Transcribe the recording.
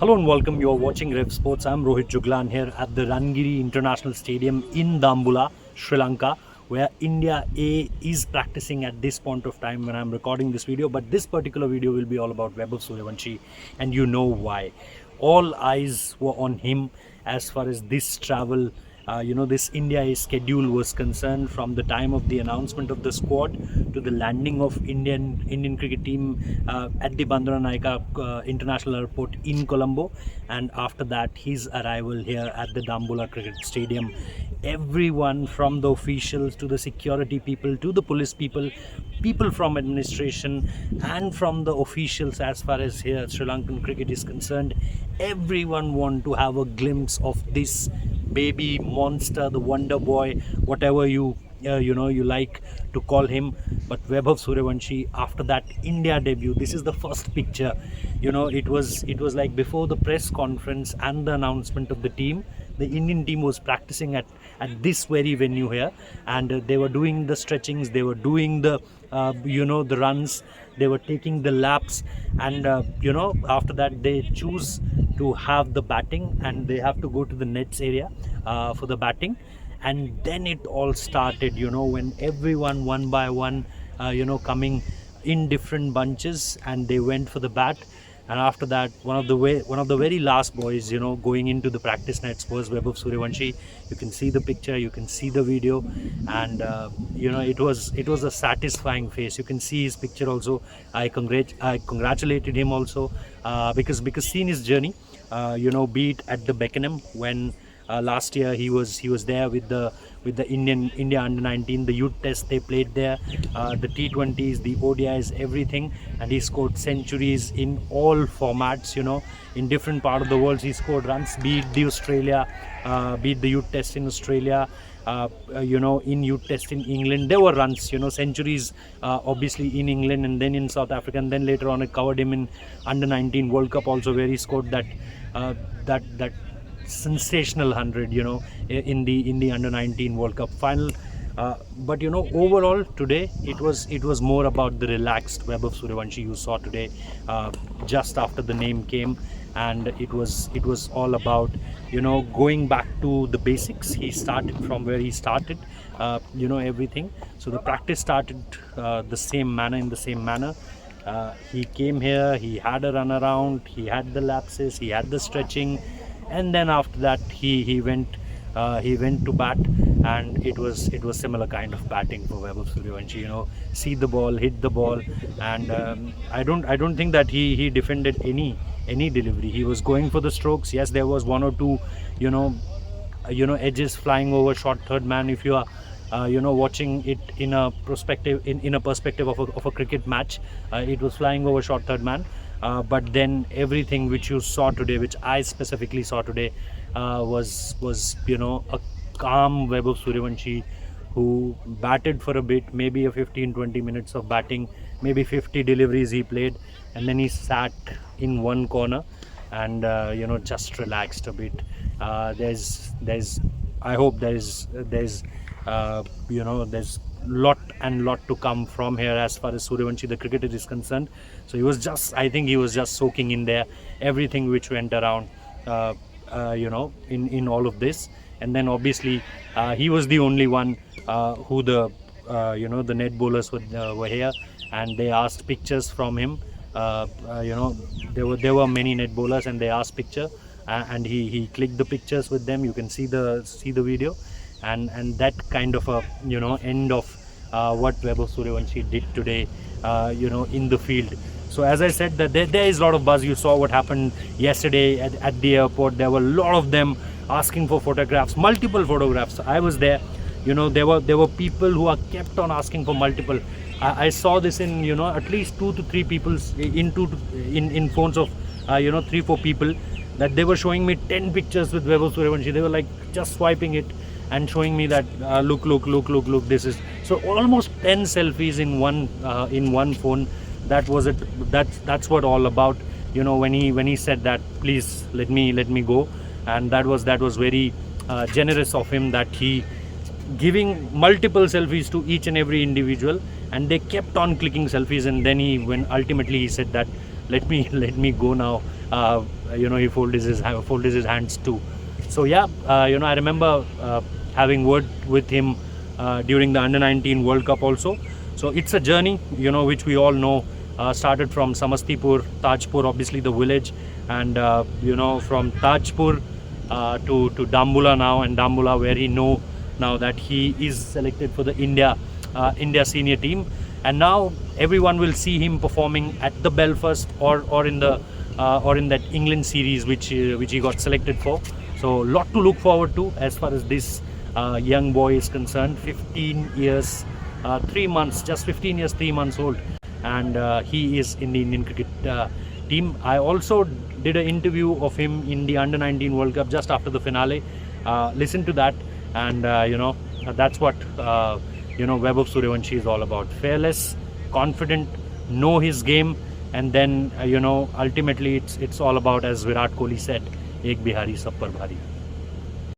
Hello and welcome. You are watching Revsportz. I'm Rohit Juglan here at the Rangiri International Stadium in Dambulla, Sri Lanka, where India A is practicing at this point of time when I'm recording this video. But this particular video will be all about Vaibhav Sooryavanshi, and you know why. All eyes were on him as far as this travel, this India A schedule was concerned, from the time of the announcement of the squad to the landing of Indian cricket team at the Bandra Naika International Airport in Colombo, and after that his arrival here at the Dambulla Cricket Stadium. Everyone from the officials to the security people to the police people, people from administration and from the officials as far as here Sri Lankan cricket is concerned, everyone want to have a glimpse of this baby monster, the wonder boy, whatever you like to call him. But Vaibhav Sooryavanshi, after that India debut, this is the first picture. It was like before the press conference and the announcement of the team, the Indian team was practicing at this very venue here, and they were doing the stretchings, they were doing the the runs, they were taking the laps, and after that they choose to have the batting, and they have to go to the nets area for the batting. And then it all started, when everyone one by one coming in different bunches, and they went for the bat. And after that, one of the very last boys, going into the practice nets was Vaibhav Sooryavanshi. You can see the picture, you can see the video, and it was a satisfying face. You can see his picture also. I congratulated him also because seeing his journey, be it at the Beckenham when last year he was there with the India under-19, the youth test they played there, the T20s, the ODIs, everything, and he scored centuries in all formats. In different part of the world he scored runs, be it the Australia, be it the youth test in Australia, in youth test in England, there were runs, centuries, obviously in England and then in South Africa, and then later on I covered him in under-19 World Cup also, where he scored that sensational 100 in the under-19 World Cup final. But overall today it was more about the relaxed Vaibhav Sooryavanshi you saw today, just after the name came, and it was all about going back to the basics. He started from where he started, everything. So the practice started in the same manner. He came here, he had a run around, he had the lapses, he had the stretching, and then after that he went to bat, and it was similar kind of batting for Vaibhav Sooryavanshi. See the ball, hit the ball, and I don't think that he defended any delivery. He was going for the strokes. Yes, there was one or two edges flying over short third man. If you are watching it in a perspective of a cricket match, it was flying over short third man. But then everything which you saw today, which I specifically saw today, was a calm Vaibhav Sooryavanshi who batted for a bit, maybe a 15-20 minutes of batting, maybe 50 deliveries he played, and then he sat in one corner and just relaxed a bit. I hope there's lot to come from here as far as Sooryavanshi the cricketer is concerned. So I think he was just soaking in there everything which went around in all of this. And then obviously he was the only one who the net bowlers were here, and they asked pictures from him. There were many net bowlers, and they asked picture, and he clicked the pictures with them. You can see the video, and that kind of a end of what Vaibhav Sooryavanshi did today in the field. So as I said, that there is a lot of buzz. You saw what happened yesterday at the airport. There were a lot of them asking for photographs, multiple photographs. I was there. There were people who are kept on asking for multiple. I saw this in at least 2 to 3 people in phones of 3-4 people, that they were showing me 10 pictures with Vaibhav Sooryavanshi. They were like just swiping it and showing me that look, this is so almost 10 selfies in one phone. That was it. That's what all about. When he said that, please let me go, and that was very generous of him, that he giving multiple selfies to each and every individual, and they kept on clicking selfies. And then when ultimately he said that let me go now, he folded his hands too. So yeah, I remember having word with him during the Under-19 World Cup also. So it's a journey, which we all know started from Samastipur, Tajpur, obviously the village, and from Tajpur to Dambulla now, and Dambulla where he know now that he is selected for the India senior team, and now everyone will see him performing at the Belfast or in that England series which he got selected for. So lot to look forward to as far as this young boy is concerned. 15 years 3 months, just 15 years 3 months old, and he is in the Indian cricket team. I also did an interview of him in the Under-19 World Cup just after the finale. Listen to that, and that's what Vaibhav Sooryavanshi is all about. Fearless, confident, know his game, and then ultimately it's all about, as Virat Kohli said, Ek Bihari Sab Par Bhari.